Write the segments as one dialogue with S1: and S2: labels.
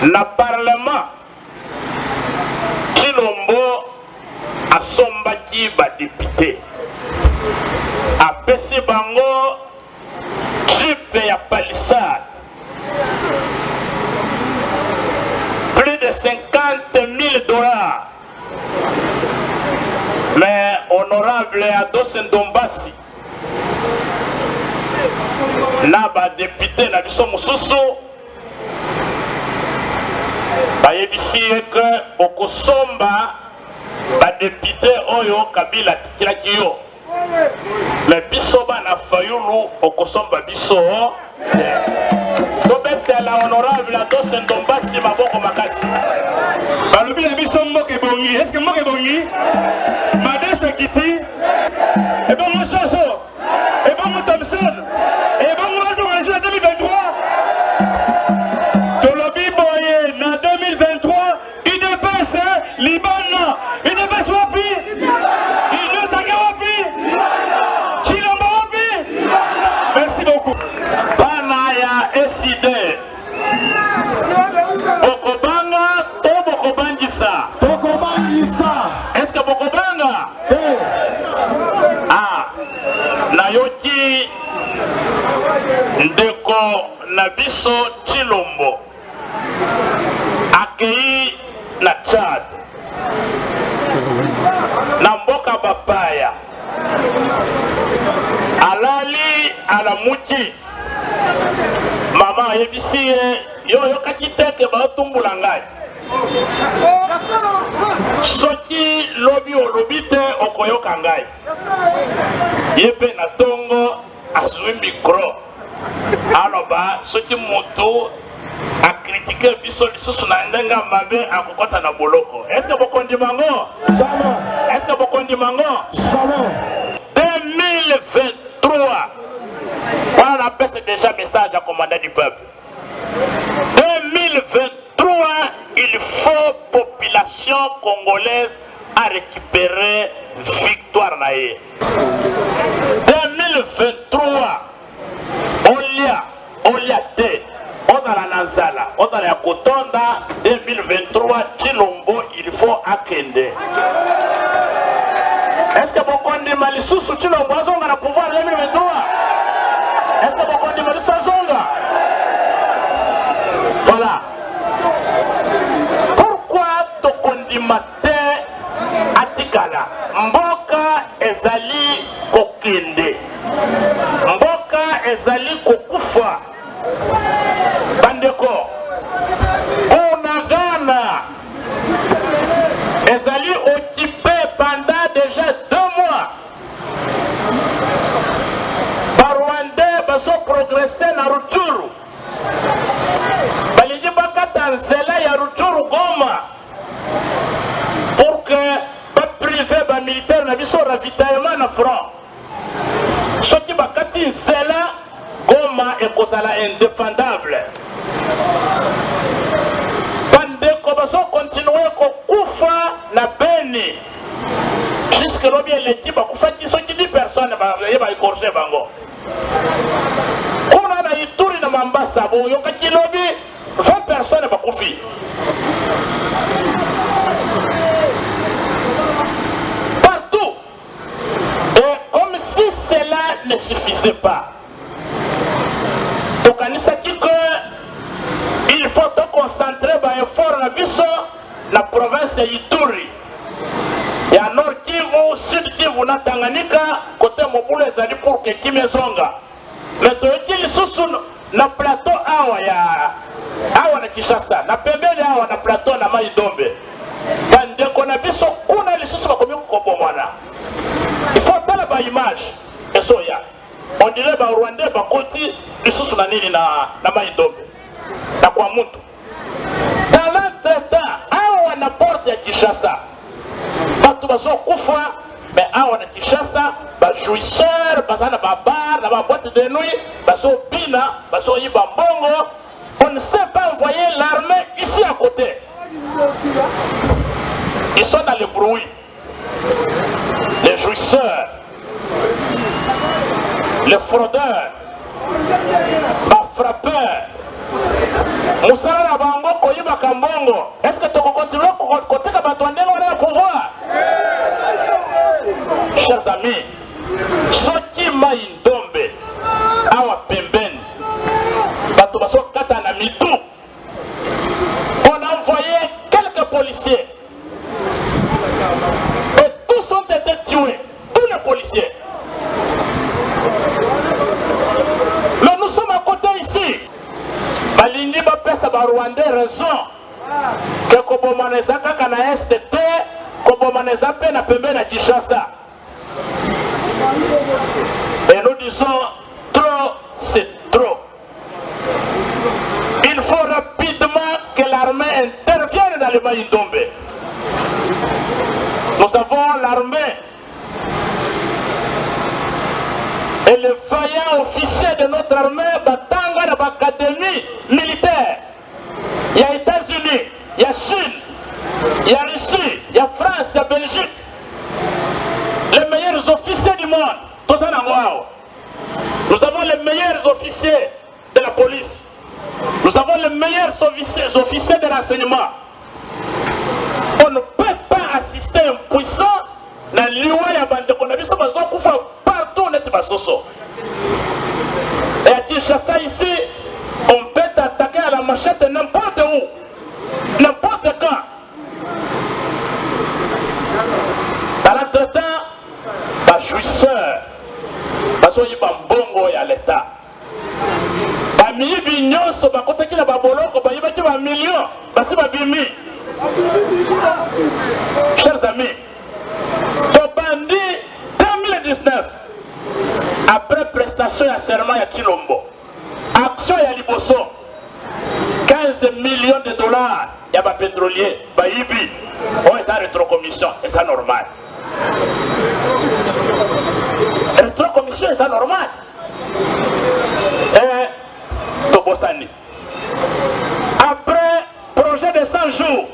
S1: na parlement Chilombo asombaki ba député apesi bango jeep ya palissade plus de 50 000 $. Mais honorable Ados Ndombasi na ba député na biso mususu bayebisi que okosomba ba député oyo Kabila tikilaki yo mais biso bana fayulu okosomba biso tobetela honorable Ados Ndombasi maboko makasi
S2: balobi na biso mboka ebongi. Est-ce que mboka ebongi Madese Kiti ebongo Soso ebongo Thompson ebongo baso en 2023 tolobi boye na 2023 UDPS Libana UDPS wapi Idrissa wapi Chilombo wapi. Merci beaucoup.
S1: Bana ya SID Bokobanga to Bokobangisa.
S2: Bokobangisa.
S1: Est-ce que Bokobanga? Ah, Nayoki Ndeko Nabiso Chilombo akei na Tchad na mboka bapaya alali alamuki mama yebisi yo yokaki teke batumbula ngai soki lobi olobi te okoyoka ngai ye mpe na ntongo azwi mikro aloba soki moto akritike biso lisusu na ndenge mabe akokota na boloko. Est-ce que bokondima ngo?
S2: Jamais.
S1: Est-ce que bokondima ngo?
S2: Jamais.
S1: 2023 voilà la peste déjà message à commandant du peuple. 2023 il faut population congolaise à récupérer victoire naie. 2023 olia te ozala na nzala ozala ya kotonda. 2023 Chilombo il faut akende. Est-ce que bokondima lisusu Chilombo azonga na pouvoir 2023? Est-ce que bokondima lisusu azonga? Voilà pourquoi tokondima te atikala mboka ezali kokende mboka ezali kokufa. Bandeko Ghana ezali occupé pendant déjà 2 mois. Barwandais baso progressé na Rutshuru baliji bakata nzela ya Rutshuru Goma pour que ba privé ba militaire na biso ravitaillement na front. Soki bakati nzela Goma ekozala indéfendable. Bandeko baso continuer kokufa na Beni jusque l'objet l'équipe bakufa ki soki 10 personnes ba égorger bango. On a na Ituri na Mambasa bo yokaki lobi 20 personnes bakufi. Partout. Et comme si cela ne suffisait pas. Donc il faut te concentrer par effort na biso la province de Ituri. Et à Nord Kivu, Sud Kivu na Tanganyika, côté Mobulu ezali pour que Kimezonga. Mais toyeki lisusu na plateau awa na Kinshasa, na pembeni awa na plateau na Mai-Dombe. Bandeko na biso kuna lisusu bakomi kobomwana. Il faut tala ba image esoya. On dirait ba Rwandais bakoti lisusu na nini na Mai-Dombe. Na kwa muntu. Dans l'entretemps, awa na porte ya Kinshasa. Batu baso kufa, mais awa na Kinshasa, ba jouisseur, bazana ba bar, na ba boîte de nuit, baso bina, baso yiba mbongo. On ne sait pas envoyer l'armée ici à côté. Ils sont dans le bruit. Les jouisseurs, les fraudeurs, les frappeurs, musala na bango koyiba kambongo. Est-ce que tu continues côté ka batwande na pouvoir? Chers amis, soki mai ndombe awa pembeni bato baso kata na mitu. On a envoyé quelques policiers et tous ont été tués, tous les policiers. Mais nous sommes à côté ici. Balingi bapesa ba Rwandais raison que kobomaneza kaka na STT, kobomaneza pe na pembe na Kinshasa. Et nous disons trop, c'est trop. Il faut rapidement que l'armée intervienne dans le Maïdombe. Nous avons l'armée et les vaillants officiers de notre armée batanga dans l'académie militaire. Il y a États-Unis, il y a Chine, il y a Russie, il y a France, il y a Belgique. Les meilleurs officiers du monde. Tout ça dans moi. Nous avons les meilleurs officiers de la police. Nous avons les meilleurs officiers de renseignement. On ne peut pas assister un puissant dans l'Iwa ya bande qu'on a vu ça partout on est basoso. Et à Kinshasa ici, on peut attaquer à la machette n'importe où, n'importe quand. Dans l'entretemps, les jouisseurs, parce qu'il y a un bongo à l'État. Les millions sont à côté de la baboloko, il y a un million, parce que bimi. Chers amis, le bandit 2019, après prestation et serment à Chilombo, action à Liboso, 15 millions de dollars, il y a un pétrolier, Baïbi, on est en rétrocommission, et c'est normal. Rétrocommission, c'est normal. Et Tobosani. Après projet de 100 jours,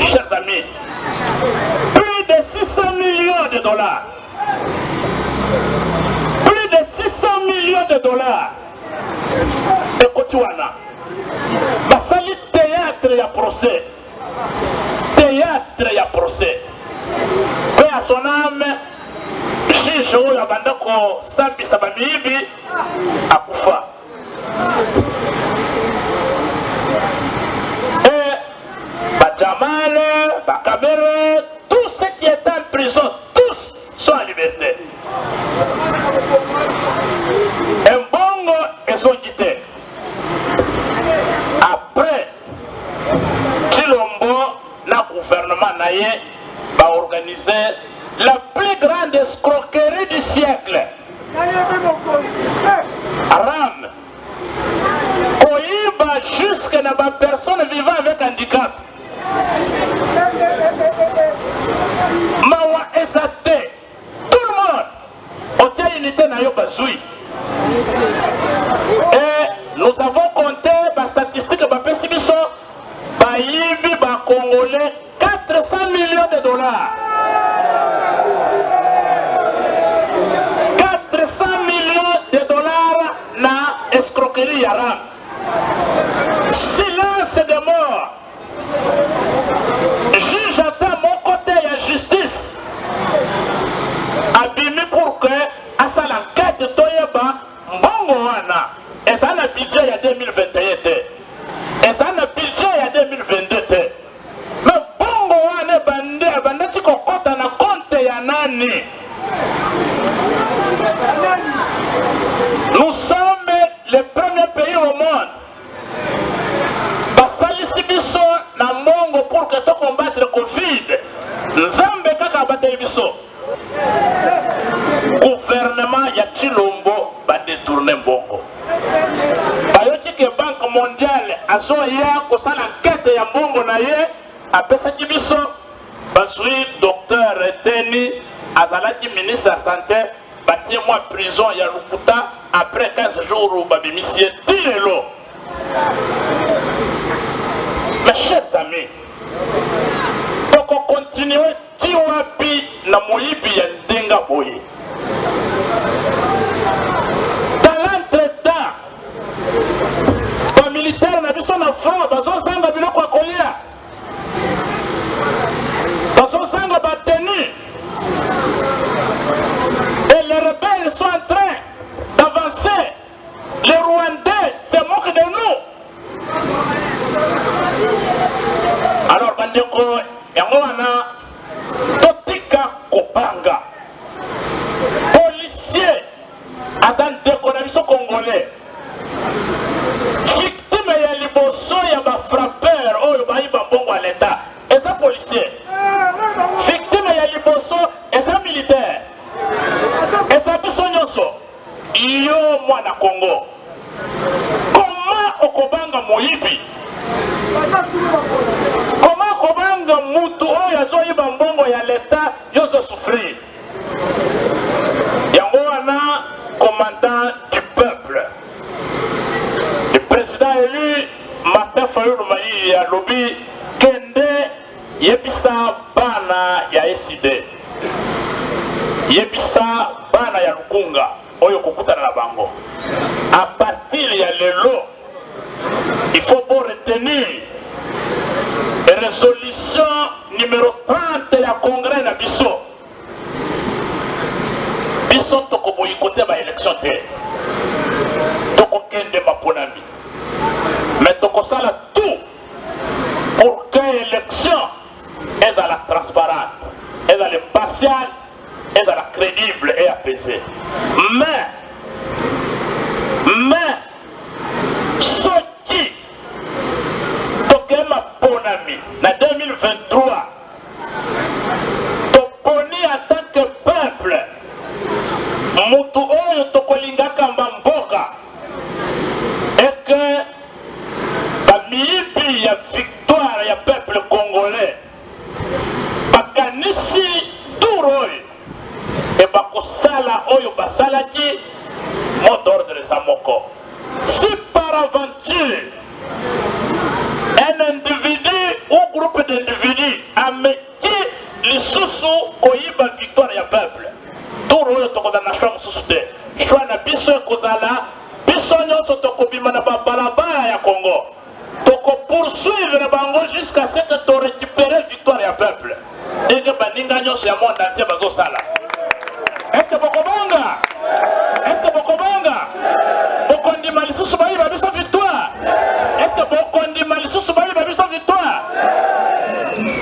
S1: chers amis, plus de 600 millions de dollars. Plus de 600 millions de dollars. Et Kotiwana. Basali théâtre et procès. Théâtre et procès. Paix à son âme, juge ou Yabandako Sambi Sabamibi à Koufa. Et Badjamal, Bakamere, tous ceux qui étaient en prison, tous sont en liberté. Un bongo et son guité. Après, Chilombo, le gouvernement naïe va organiser la plus grande escroquerie du siècle. Aram, Koïba jusqu'à la personne vivant avec handicap. Mawa Ezate, tout le monde, on tient unité na yo bazoui. Et nous avons compté la statistique de Pessibiso, Baïbi, Congolais, 400 millions de dollars. 400 millions de dollars na escroquerie Yaram. Silence de mort. Juge attend mon côté la justice. Abimi pour que à ça l'enquête toyeba mbongo wana. Et ça n'a budget il y a 2021. Et ça n'a budget il y a 2022. Mais bongo wana bande qui kokota na compte ya nani. Nous sommes les premiers pays au monde. Basalisi biso na mongo pour que tu combattre le Covid. Nzambe kaka bateli biso. Gouvernement ya Chilombo va détourner mbongo. Bayoki ke Banque mondiale azoya kosala enquête ya mbongo na ye apesaki biso bazui docteur Eteni azalaki ministre de la santé batie moi prison ya Lukuta après 15 jours où babimisie dilelo. Mes chers amis, donc on continue tiwapi na moyibi ya ndenga boye. Dans l'entretemps, les militaires Fayulu Mayi ya lobby kende yebisa bana ya SID. Yebisa bana ya Lukunga oyo kokutana na bango. À partir ya lelo, il faut pas retenir résolution numéro 30 ya congrès na biso. Biso toko boyikote ba élection te. Toko kende maponami. Mais toko sala tout pour que l'élection est dans la transparente, est dans l'impartial, est dans la crédible et apaisée. Mais ce qui tokema ponami na 2023 toponi en tant que peuple mutu oyo tokolingaka mbamboka et que bamiyibi ya victoire ya peuple congolais bakanisi tour oyo et bakosala oyo basalaki mot d'ordre za moko. Si par aventure un individu ou groupe d'individus a meki lisusu koyiba victoire ya peuple, tour oyo tokozala na choix mosusu te. Choix na biso ekozala biso nyonso tokobima na babalabala ya Congo, poursuivre bango jusqu'à ce que tu récupères victoire ya peuple. Et que baninga nyonso ya monde entier bazosala. Est-ce que bokobanga? Est-ce que bokobanga? Bokondima lisusu bayiba biso victoire. Est-ce que bokondima lisusu bayiba biso victoire?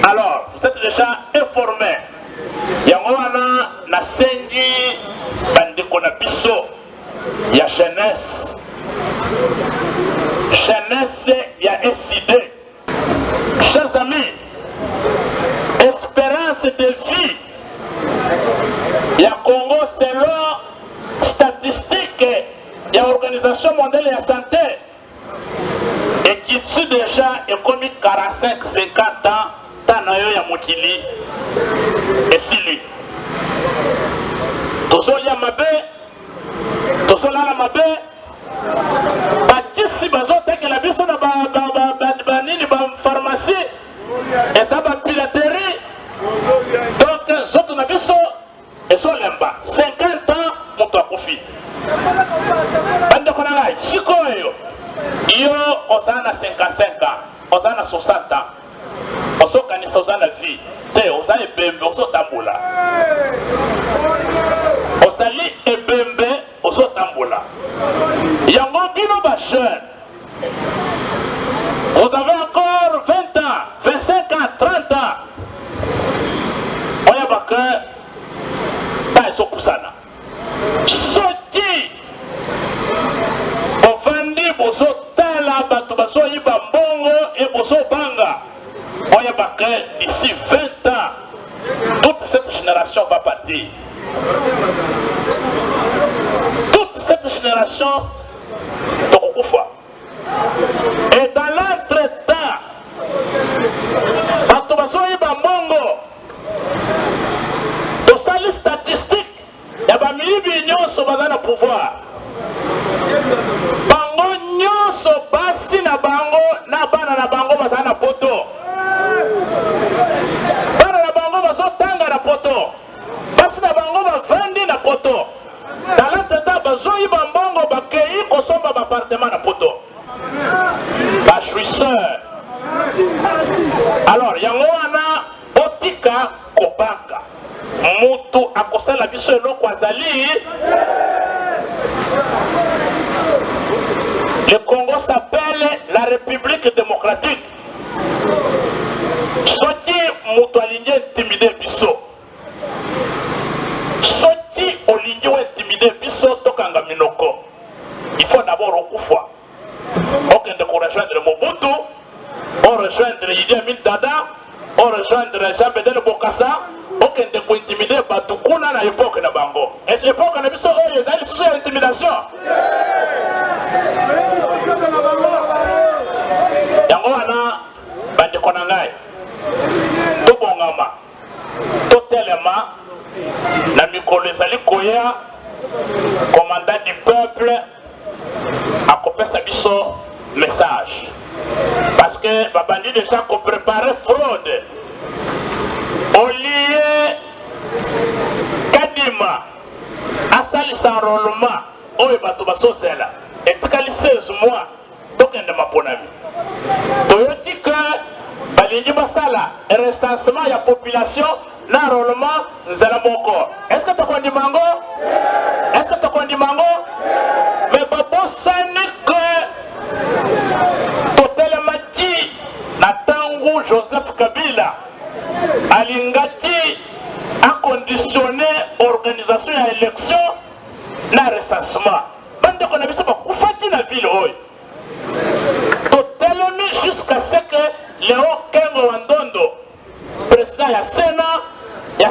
S1: Alors, vous êtes déjà informés. Yango wana nasengi bandeko na biso ya jeunesse. Jeunesse ya SID. Chers amis, espérance de vie ya Congo selon statistique ya Organisation mondiale de la santé et qui tue déjà et comme 45-50 ans tanayo ya mokili et si lui tozo ya mabe tozo la mabe bakisi bazotekela biso na banini ba pharmacie et ça ba piraterie. Donc zoto na biso eso lemba 50 ans moto akufi bande kona ngai sikoyo yo osana 55 ans osana 60 ans osokanisa osana vie te osana ebembe osotambola osali ebembe osotambola yango bino ba jeune. Vous avez encore 20 ans, 25 ans, 30 ans. On y a pas que pas ils sont poussana. Sorti. On vendit boso tala bato baso yiba mbongo et boso banga. On y a pas que d'ici 20 ans, toute cette génération va partir. Toute cette génération tokufa. Et dans l'entretemps, bato baso yiba mbongo. Tosali statistique ya bamiyibi nyonso baza na pouvoir. Bango nyonso basi na bango na bana na bango baza na poto. Bana na bango bazotanga na poto. Basi na bango bavandi na poto. Dans l'entretemps bazoyiba mbongo bakei kosomba bapartement na poto. Bajouisseur. Alors yango wana botika kobanga. Mutu akosala biso eloko azali. Le Congo s'appelle la République démocratique. Soki mutu alingi intimider biso. Soki olingi intimider biso tokanga minoko. Il faut d'abord okufa. Okende ko rejoindre Mobutu, on rejoindre Idi Amin Dada, on rejoindre Jean-Bédel Bokassa. Okende ko intimider batu kuna na époque na bango. Est-ce époque na biso oyo ezali sous intimidation? Yango wana bandeko na ngai tobongama totelema na mikolo ezali koya commandant du peuple akopesa biso message. parce que babandi déjà qu'on préparait fraude au lieu kadima asalisa enrôlement oyo bato basozela etikali 16 mois tokende maponami toyoki ke balingi basala recensement ya population na enrôlement nzela moko. Est-ce que tokondi mango? Est-ce que tokondi mango? Mais babosani que totelemaki na tangu Joseph Kabila alingaki a conditionné organisation ya élection na recensement. Bande qu'on a vu ça bakufaki na ville oyo. Totelemi jusqu'à ce que Léo Kengo Wandondo, président ya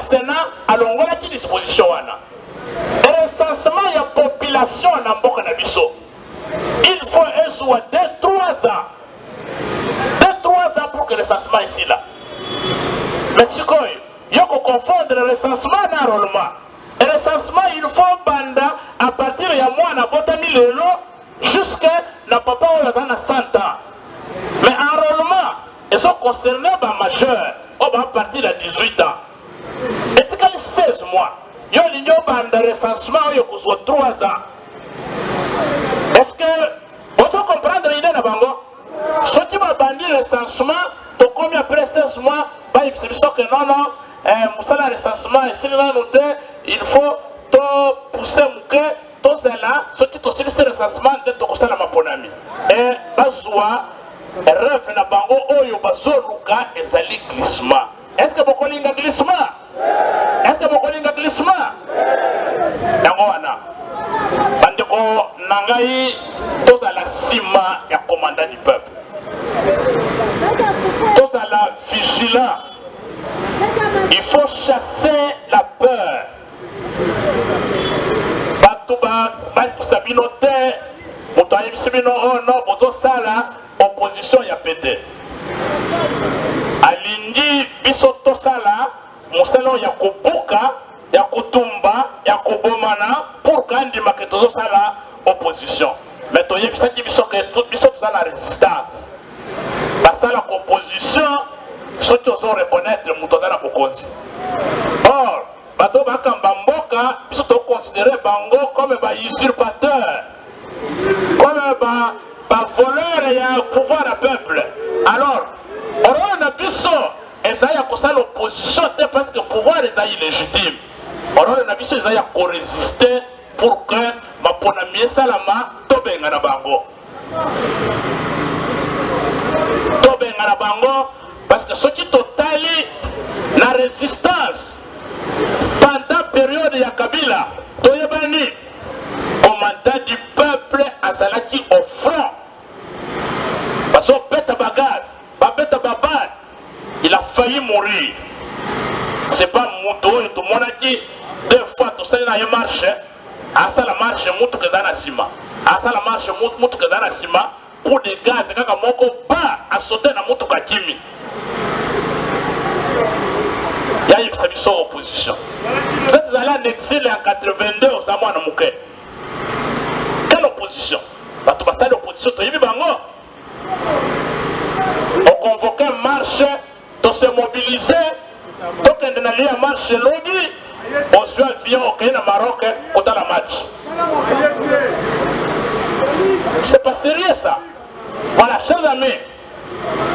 S1: Sénat alongola ki disposition wana. Recensement ya population na mboka na biso. Il faut ezwa 2-3 ans. 2-3 ans pour que le recensement ici là. Mais ce qu'on il faut confondre le recensement et l'enrôlement. Le recensement, il faut banda à partir de moi, na botami lelo jusqu'à na papa ou à 100 ans. Mais enrôlement, ils sont concernés par majeur à partir de 18 ans. Et c'est 16 mois. Il y a un banda recensement où il y a 3 ans. Est-ce que vous comprenez l'idée de Bango? Ceux qui m'ont bandé le recensement, tu combien après 16 mois, c'est que non. Moussala recensement et s'il a noté, il faut pousser tout cela, ceux qui ont aussi le recensement de tout ça ma ponami. Et Bazoua, rêve na bango oyo bazoluka ezali glissement. Est-ce que beaucoup linga glissement? Est-ce que beaucoup linga glissement? D'abord, bandeko nangai tous à la cima ya commandant du peuple. Tous à la vigilant. Il faut chasser la peur. Batouba, Banki Sabino te, Moutaïm Sabino, oh non, Bozo Sala, opposition ya pété. Alindi, Bisoto Sala, Moussalo ya Kobuka, ya Kotumba, ya Kobomana, pour Kandi Maketozo Sala, opposition. Mais Toye Bisaki Bisoto Sala résistance. Parce que la opposition, ceux qui osent reconnaître Moutodana Bokonzi. Or, Bato Bakamba Mboka, ils sont considérés Bango comme un usurpateur, comme un voleur et un pouvoir à peuple. Alors, on a vu ça, et ça y a causé l'opposition parce que le pouvoir est illégitime. Alors, on a vu ça, ils ont résisté pour que ma ponamie salama tobenga na bango. Tobenga na bango. Parce que ce qui totali la résistance pendant la période de Kabila, Toyebani, commandant du peuple à Salaki au front. Parce que Beta Bagaz, Babeta Babad, il a failli mourir. C'est pas Mouto et tout le monde qui, 2 fois, tout ça, il a marché. À ça, la marche, Moutou que dans la cima. À ça, la marche, Moutou que dans la cima. Pour des gaz, il y a pas à sauter dans Moutou Kakimi. Il y a eu une opposition. Vous êtes allé en exil en 82 aux Amouana Mouké. Quelle opposition? L'opposition, on convoquait une marche, on se mobilisait, donc on a allé à marche lobby, on se vient au Maroc, on a la match. C'est pas sérieux ça. Voilà, chers amis,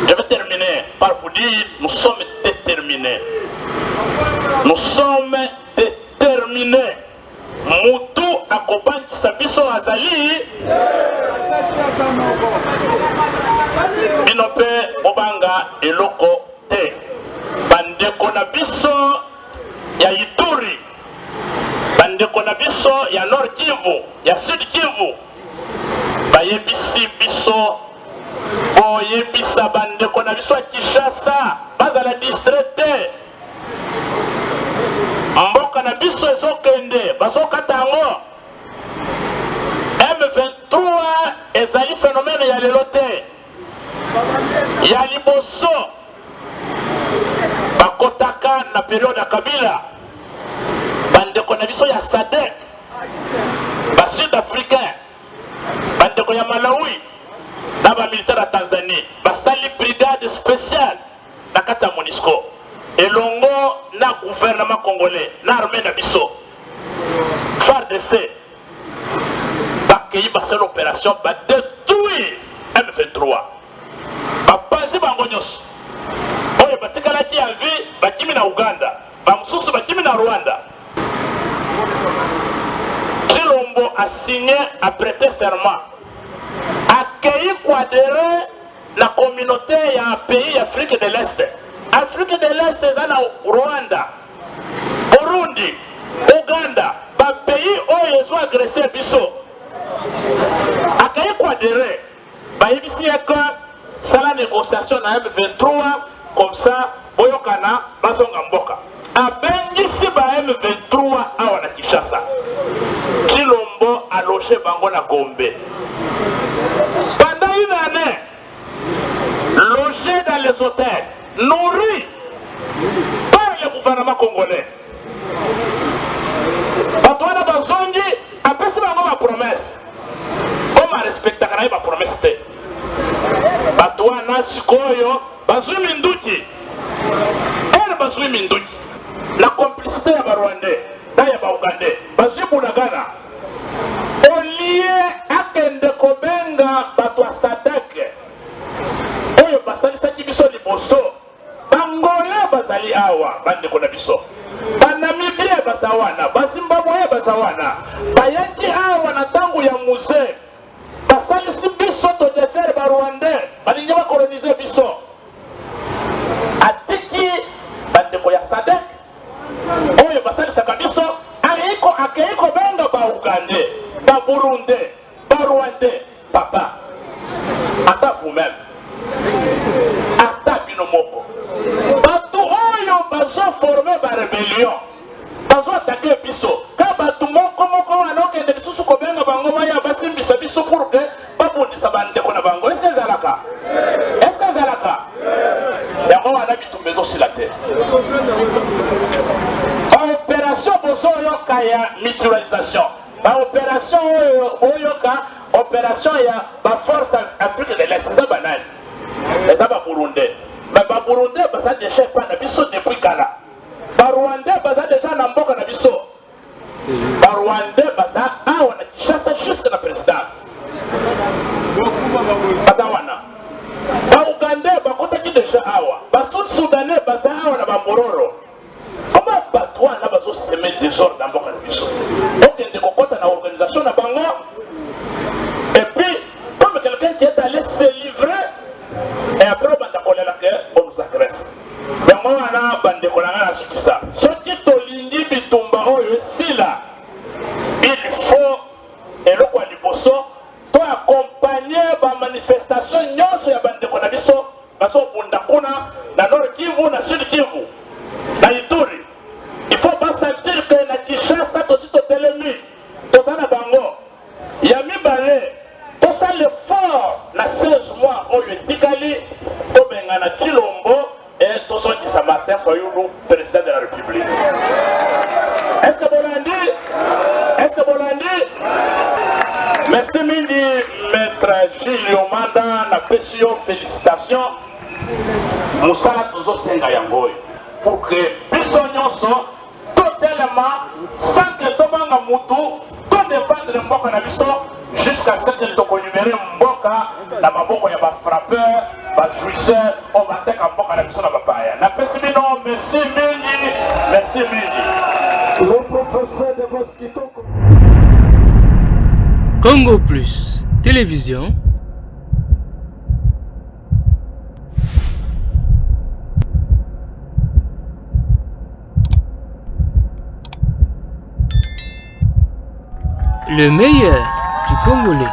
S1: je vais terminer par vous dire, nous sommes déterminés. Nous sommes déterminés. Moutou accompagne Sabiso Azali. Binope Obanga et Loko Te. Bandeko Nabiso ya Ituri. Bandeko Nabiso ya Nord Kivu, ya Sud Kivu. Bayebisi Biso. Boyebisa bandeko Nabiso ya Kinshasa. Bazala distraité. Mboka na biso ezokende bazokatango M23 ezali phénomène ya lelo te ya liboso bakotaka na période ya Kabila bandeko na biso ya SADC ba sud-africain bandeko ya Malawi na ba militaire ya Tanzanie basali na kati ya MONUSCO elongo na gouvernement congolais na armée na biso FARDC bakei basala opération badétruire M23 bapanzi bango nyonso oyo batikalaki ya vie bakimi na Uganda bamosusu bakimi na Rwanda. Chilombo a signé, a prêté serment accueilli coadéré la communauté et un pays Afrique de l'Est. Afrique de l'Est est dans Rwanda, Burundi, Uganda, un pays où ils ont agressé Bisso. Accueilli coadéré, ici c'est la négociation à M23 comme ça, Boyokana, Basonga Mboka. Abengisi ba M23 awa na Kinshasa. Chilombo a logé bango na Gombe. Pendant une année, logé dans les hôtels, nourri par le gouvernement congolais. Batouana Bazongi a passé ma promesse. Comment respecter ma promesse? Batouana Sikoyo, Bazui Minduki. Elle Bazui Minduki. La complicité ya Rwandais, na ya Ougandais, Bazui Bunagana. Au lieu akende kobenga bato ya Sadek. Oyo basali saki biso liboso. Bangolais bazali awa, bande kona biso. Banamibie bazawana, Bazimbabwe bazawana. Bayaki awa na tango ya musée. Basali si biso to defere ba Rwandais, balingi ba coloniser biso. Atiki bande ko ya Sadek. Oyo basali sakabiso akeiko benga ba Ougandais, ba Burundais, ba Rwandais, papa. Ata vous-même. Ata binomoko. Batu oyo bazo former ba rébellion. Bazo attaquer biso. Ka batu moko wana okende bisusu ko benga bango baya basimbisa biso pour que babundisa bande ko na bango. Est-ce que zalaka? Est-ce que zalaka? Yango wana bitumbezo silate. Opération Bozoyoka ya mutualisation. Opération Oyoka, opération ya la force Afrique de l'Est. C'est banal. C'est ça Burundais. Mais Burundais ça déjà pas na biso depuis Kala. Rwandais ça déjà na mboka na biso. Rwandais ça awa na Kinshasa jusqu'à la présidence. Badawana. Ougandais bakotaki déjà awa. Sud Soudanais ça awa na Bambororo. Comment batouan là bazo semer désordre dans Mboka na biso. Donc il y a une organisation na bango. Et puis comme quelqu'un qui est allé se livrer et après on nous agresse. Donc on a bande kolanga na sukisa. Ce qui tolingi bitumba oyo sila. Il faut et le kwa liboso to accompagner ba manifestation nyonso ya bande kona biso baso bunda kuna na Nord Kivu na Sud Kivu. Na Ituri, il faut pas sentir que na Kinshasa aussi to telemi, to sana bango. Yami balé, to ça l'effort na 16 mois oyo etikali to benga na Chilombo et to son di Martin Fayulu, président de la République. Est-ce que Bolandi? Est-ce que Bolandi? Merci midi maître Gilles Yomanda na PCO, félicitations. Moussala tozo senga yangoy. Pour que Bissonyon soit totalement sans que Tobanga Moutou, tout défendre le Mboka na Bisso jusqu'à ce que tu numéré Mboka, la Maboko ya ba frappeur, ba jouisseur, on va faire un Mboka na Bisso na Bapaya. Na Pessimino, merci Mini, merci Mini. Le professeur de Mosquito.
S3: Congo Plus, télévision. Le meilleur du Congolais.